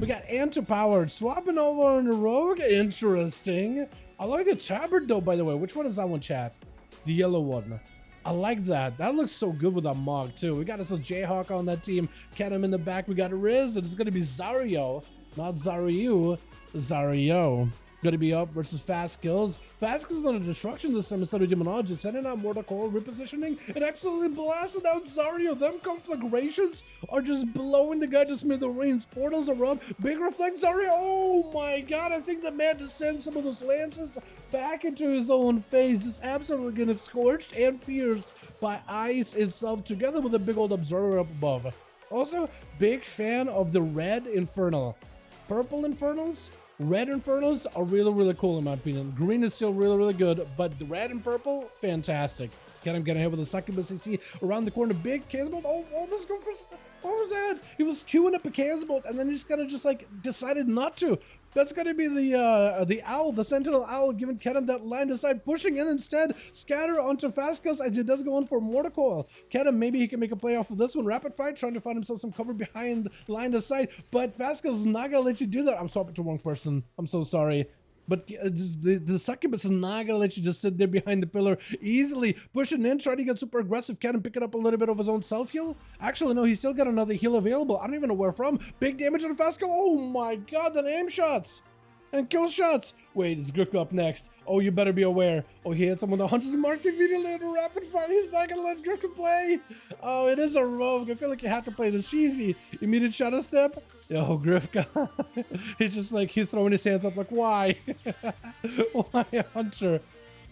We got anti-powered, swapping over in the rogue. Interesting. I like the tabard though, by the way. Which one is that one, chat? The yellow one. I like that. That looks so good with that Mog too. We got us a Jayhawk on that team. Ketem in the back. We got Riz, and it's gonna be Zario, not Zaryu. Zario. Gonna be up versus Fast Kills. Fast Kills on a destruction this time instead of Demonology, sending out Mortal Coil, repositioning, and absolutely blasting out Zario. Them conflagrations are just blowing the guy to smithereens. Portals are up. Big reflect Zario. Oh my god, I think the man just sends some of those lances back into his own face. Just absolutely getting scorched and pierced by ice itself, together with a big old observer up above. Also, big fan of the red Infernal. Purple Infernals? Red Infernals are really cool in my opinion. Green is still really good, but the red and purple, fantastic. Ketem getting hit with a succubus CC around the corner. Big Casebolt. Oh, let's go for... What was that? He was queuing up a Casebolt, and then he just kind of just like decided not to. That's gonna be the owl, the sentinel owl, giving Ketem that line to side, pushing in instead. Scatter onto Fast Kills as he does go in for Mortal Coil. Ketem, maybe he can make a play off of this one. Rapid Fire, trying to find himself some cover behind line to side, but Fast Kills is not gonna let you do that. I'm swapping to wrong person. I'm so sorry. But just the succubus is not gonna let you just sit there behind the pillar easily. Pushing in, trying to get super aggressive. Ketem picking up a little bit of his own self-heal. Actually, no, he's still got another heal available. I don't even know where from. Big damage on the Fast Kill. Oh my god, the aim shots and kill shots. Wait, is Grifka up next? Oh, you better be aware. Oh, he hit someone with the Hunter's Mark immediately in a rapid fire. He's not gonna let Grifka play. Oh, it is a rogue. I feel like you have to play this cheesy. Immediate shadow step. Yo, Grifka. He's just like, he's throwing his hands up like, why? Why Hunter?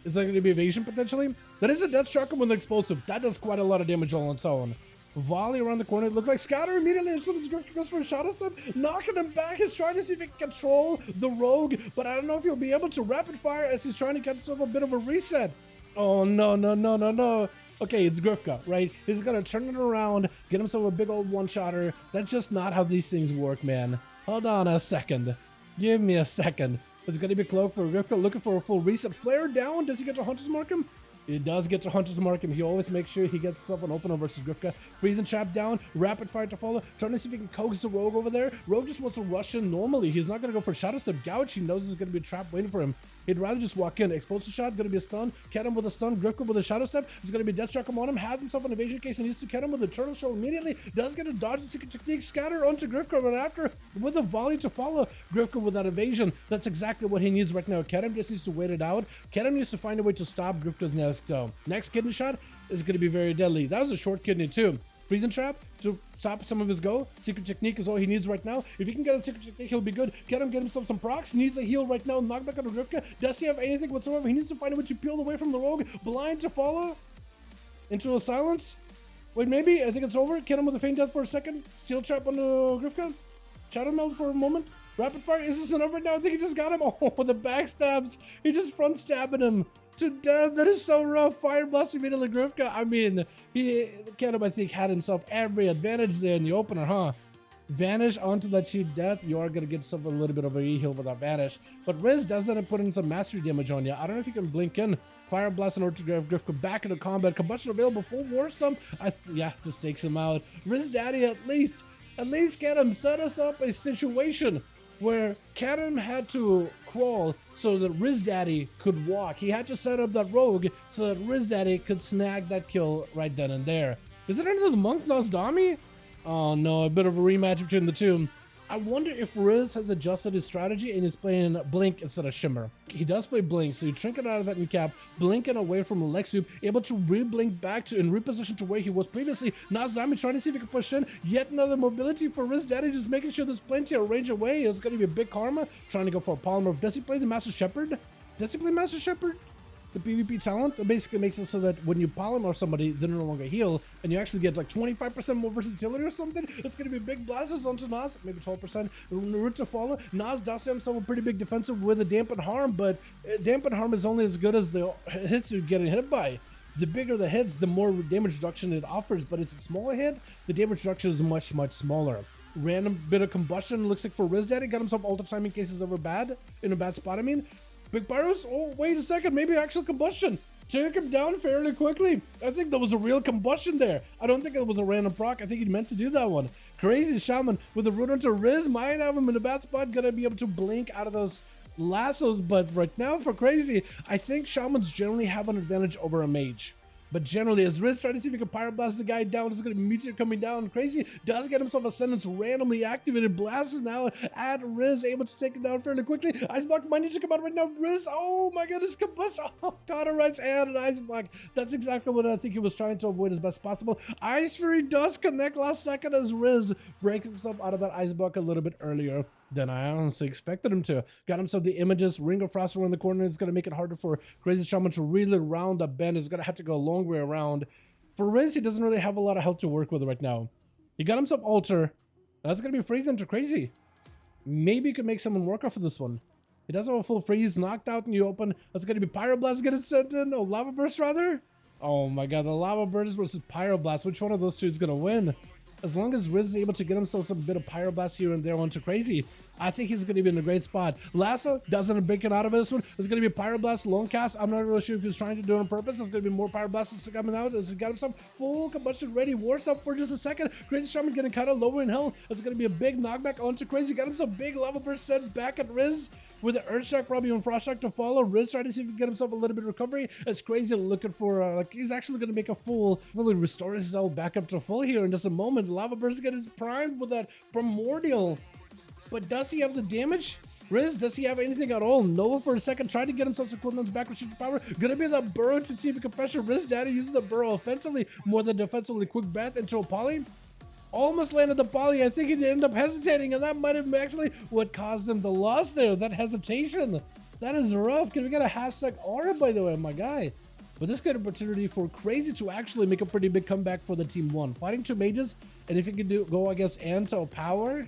Is that gonna be evasion potentially? That is a death shotgun with an explosive. That does quite a lot of damage all on its own. Volley around the corner. It looked like Scatter immediately. And Grifka goes for a shadow step, knocking him back. He's trying to see if he can control the rogue, but I don't know if he'll be able to rapid fire as he's trying to get himself a bit of a reset. Oh no. Okay, it's Grifka, right? He's gonna turn it around, get himself a big old one-shotter. That's just not how these things work, man. Hold on a second. Give me a second. It's gonna be Cloak for Grifka, looking for a full reset. Flare down. Does he get to Hunter's Mark him? He does get to Hunter's Mark, and he always makes sure he gets himself an opener versus Grifka. Freezing trap down, rapid fire to follow, trying to see if he can coax the rogue over there. Rogue just wants to rush in normally. He's not going to go for shadow step. Gouge, he knows there's going to be a trap waiting for him. He'd rather just walk in. Explosive shot, going to be a stun. Ketem with a stun, Grifka with a shadow step. There's going to be death shock on him. Has himself an evasion case and needs to Ketem with a turtle shell immediately. Does get a dodge the secret technique. Scatter onto Grifka right after with a volley to follow Grifka with that evasion. That's exactly what he needs right now. Ketem just needs to wait it out. Ketem needs to find a way to stop Grifka's next go. Next kidney shot is going to be very deadly. That was a short kidney too. Freezing trap to stop some of his go. Secret technique is all he needs right now. If he can get a secret technique, he'll be good. Get himself some procs. He needs a heal right now. Knockback on Grifka. Does he have anything whatsoever? He needs to find a way to peel away from the rogue. Blind to follow. Into a silence. Wait, maybe. I think it's over. Get him with a feint death for a second. Steel trap on Grifka. Shadow meld for a moment. Rapid fire. Is this enough right now? I think he just got him. Oh, the backstabs. He just front stabbing him to death. That is so rough. Fire blast immediately Grifka. I mean, Ketem, I think, had himself every advantage there in the opener, huh? Vanish onto that cheap death. You are going to get yourself a little bit of a e-heal with that Vanish. But Riz does that and put in some mastery damage on you. I don't know if you can blink in. Fire blast in order to grab Grifka back into combat. Combustion available. Full war stump. Yeah, just takes him out. Riz Daddy at least Ketem set us up a situation where Ketem had to crawl so that Riz Daddy could walk. He had to set up that rogue so that Riz Daddy could snag that kill right then and there. Is it under the Monk Nozdami? Oh no, a bit of a rematch between the two. I wonder if Riz has adjusted his strategy and is playing Blink instead of Shimmer. He does play Blink, so you trinket out of that in-cap, blinking away from Alexu, able to re-blink back to and reposition to where he was previously. Nazami trying to see if he can push in. Yet another mobility for Riz Daddy, just making sure there's plenty of range away. It's going to be a big karma. Trying to go for a polymorph. Does he play the Master Shepherd? Does he play Master Shepherd? The PvP talent that basically makes it so that when you polymorph somebody, they no longer heal, and you actually get like 25% more versatility or something. It's going to be big blasts onto Nas, maybe 12%. Route to follow. Nas does himself a pretty big defensive with a dampen harm, but dampen harm is only as good as the hits you're getting hit by. The bigger the hits, the more damage reduction it offers, but it's a smaller hit, the damage reduction is much smaller. Random bit of combustion, looks like for Riz Daddy, got himself ultra timing cases over bad, in a bad spot, I mean. Big Pyros? Oh, wait a second. Maybe actual combustion. Took him down fairly quickly. I think there was a real combustion there. I don't think it was a random proc. I think he meant to do that one. Crazy Shaman with a root onto Riz. Might have him in a bad spot. Gonna be able to blink out of those lassos. But right now for Crazy, I think Shamans generally have an advantage over a mage. But generally, as Riz trying to see if he can pyroblast the guy down, there's going to be Meteor coming down. Crazy does get himself a sentence randomly activated. Blasts now at Riz, able to take him down fairly quickly. Ice Block might need to come out right now. Riz, oh my goodness, combustion. Oh, Connor Rights and an Ice Block. That's exactly what I think he was trying to avoid as best possible. Ice Fury does connect last second as Riz breaks himself out of that Ice Block a little bit earlier than I honestly expected him to. Got himself the Images, Ring of Frost around the corner. It's going to make it harder for Crazy Shaman to really round the bend. It's going to have to go a long way around. For Riz, he doesn't really have a lot of health to work with right now. He got himself Alter. That's going to be freezing to Crazy. Maybe he could make someone work off of this one. He does have a full freeze, knocked out in the open. That's going to be Pyroblast getting sent in. Oh, Lava Burst rather? Oh my god, the Lava Burst versus Pyroblast. Which one of those two is going to win? As long as Riz is able to get himself some bit of Pyroblast here and there onto Crazy, I think he's going to be in a great spot. Lasso doesn't break it out of this one. It's going to be a Pyroblast long cast. I'm not really sure if he's trying to do it on purpose. There's going to be more Pyroblasts coming out as he got himself full combustion ready. Wars up for just a second. Crazy Shaman getting kind of lower in health. It's going to be a big knockback onto Crazy. Got himself big Lava Burst sent back at Riz with the Earth Shock, probably on Frost Shock to follow. Riz trying to see if he can get himself a little bit of recovery. It's Crazy looking for, like, he's actually going to make a fully restore himself back up to full here in just a moment. Lava Burst getting primed with that Primordial. But does he have the damage? Riz, does he have anything at all? Nova for a second, trying to get himself some cooldowns back with Shooting Power. Gonna be that burrow to see if he can pressure Riz. Daddy uses the burrow offensively more than defensively. Quick bat into a poly. Almost landed the poly. I think he did end up hesitating, and that might have been actually what caused him the loss there. That hesitation. That is rough. Can we get a hashtag aura, by the way, my guy? But this good opportunity for Crazy to actually make a pretty big comeback for the Team 1. Fighting two mages, and if he can go against Anto Power,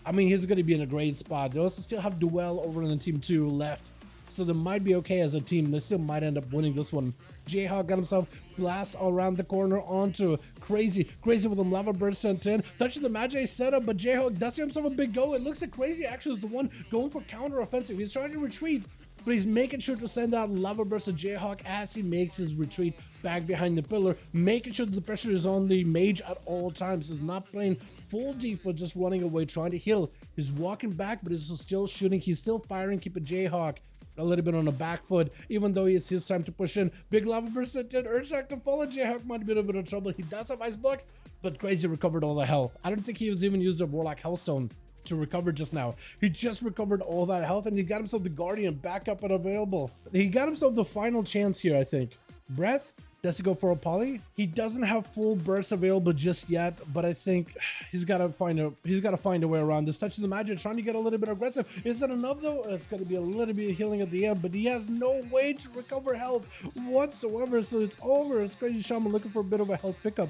I mean, he's going to be in a great spot. They also still have Duel over in the Team 2 left, so they might be okay as a team. They still might end up winning this one. Jayhawk got himself blast around the corner onto Crazy. Crazy with a Lava Burst sent in. Touching the Magi setup, but Jayhawk does give himself a big go. It looks like Crazy actually is the one going for counter offensive. He's trying to retreat, but he's making sure to send out Lava Burst to Jayhawk as he makes his retreat back behind the pillar, making sure that the pressure is on the mage at all times. He's not playing full default, just running away, trying to heal. He's walking back, but he's still shooting. He's still firing, keeping Jayhawk a little bit on the back foot, even though it's his time to push in. Big Lava Burst and Earthshock to follow. Jayhawk might be in a bit of trouble. He does have Ice Block, but Crazy recovered all the health. I don't think he was even used a Warlock Hellstone to recover just now. He just recovered all that health, and he got himself the Guardian back up and available. He got himself the final chance here, I think. Breath. Does he go for a poly? He doesn't have full burst available just yet, but I think he's got to find a way around this. Touching the Magic, trying to get a little bit aggressive. Is it enough though? It's going to be a little bit of healing at the end, but he has no way to recover health whatsoever, so it's over. It's Crazy Shaman looking for a bit of a health pickup.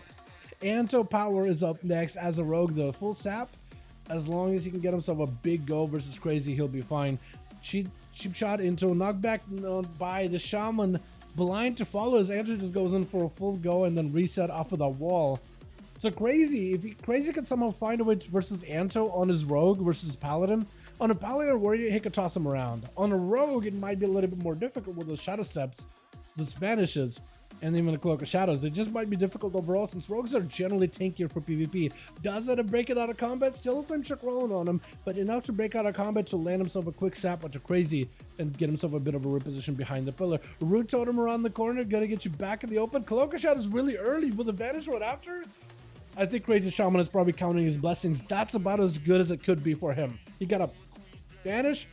Anto Power is up next as a rogue though. Full sap. As long as he can get himself a big go versus Crazy, he'll be fine. Cheap shot into a knockback by the Shaman. Blind to follow as Andrew just goes in for a full go and then reset off of the wall. So Crazy, if Crazy can somehow find a way versus Anto on his rogue versus Paladin, on a Paladin warrior he could toss him around. On a rogue it might be a little bit more difficult with those shadow steps, those vanishes, and even a Cloak of Shadows. It just might be difficult overall since rogues are generally tankier for PvP. Does it break it out of combat? Still a flame check rolling on him, but enough to break out of combat to land himself a quick sap onto Crazy and get himself a bit of a reposition behind the pillar. Root Totem around the corner, gonna get you back in the open. Cloak of Shadows really early with a vanish right after. I think Crazy Shaman is probably counting his blessings. That's about as good as it could be for him. He got a vanish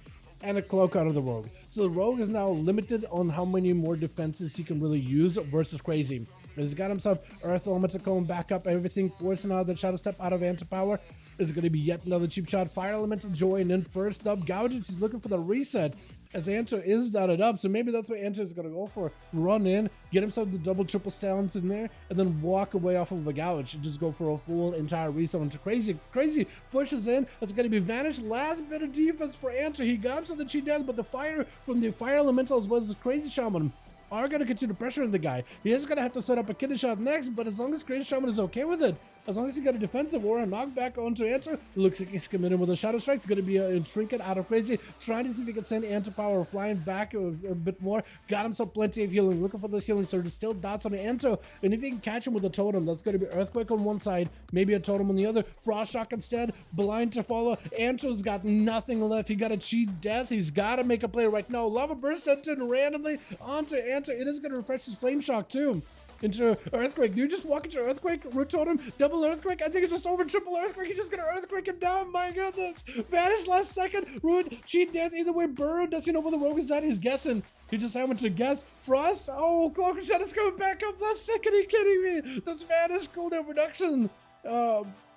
and a cloak out of the rogue. So the rogue is now limited on how many more defenses he can really use versus Crazy. He's got himself Earth Elemental coming back up, everything forcing out the Shadow Step out of Anti Power. Is going to be yet another cheap shot. Fire Elemental join in first up. Gouges, he's looking for the reset as Anto is dotted up, so maybe that's what Anto is going to go for. Run in, get himself the double triple stance in there, and then walk away off of the gouge and just go for a full entire reset onto Crazy. Crazy pushes in. It's going to be vanished. Last bit of defense for Anto. He got himself the cheat death, but the fire from the Fire Elemental as well as the Crazy Shaman are going to continue pressuring the guy. He is going to have to set up a kidney shot next, but as long as Crazy Shaman is okay with it, As long as he got a defensive or a knockback onto Enter, looks like he's committed with a Shadow Strike. It's going to be a Trinket out of Crazy. Trying to see if he can send Enter Power flying back a bit more. Got himself plenty of healing. Looking for this healing surge. Still dots on the Enter. And if he can catch him with a Totem, that's going to be Earthquake on one side, maybe a Totem on the other. Frost Shock instead. Blind to follow. Enter's got nothing left. He got to cheat death. He's got to make a play right now. Lava Burst sent in randomly onto Enter. It is going to refresh his Flame Shock too. Into Earthquake. Do you just walk into Earthquake? Root Totem? Double Earthquake? I think it's just over triple Earthquake. He's just gonna Earthquake him down. My goodness. Vanish last second. Root, cheat death. Either way, Burrow. Does he know where the rogue is at? He's guessing. He just having to guess. Frost? Oh, Cloak and Shadow's coming back up last second. Are you kidding me? Those Vanish cooldown reduction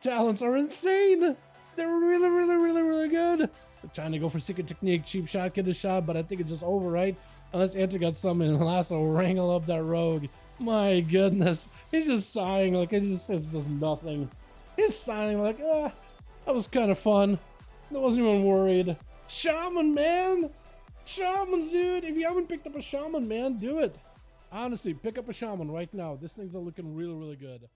talents are insane. They're really, really, really, really good. I'm trying to go for Secret Technique. Cheap shot, get a shot, but I think it's just over, right? Unless Anta got summoned and Lasso wrangle up that rogue. My goodness, he's just sighing like it's just nothing. He's sighing like, that was kind of fun. I wasn't even worried. Shaman, man! Shamans, dude! If you haven't picked up a Shaman, man, do it. Honestly, pick up a Shaman right now. This thing's looking really, really good.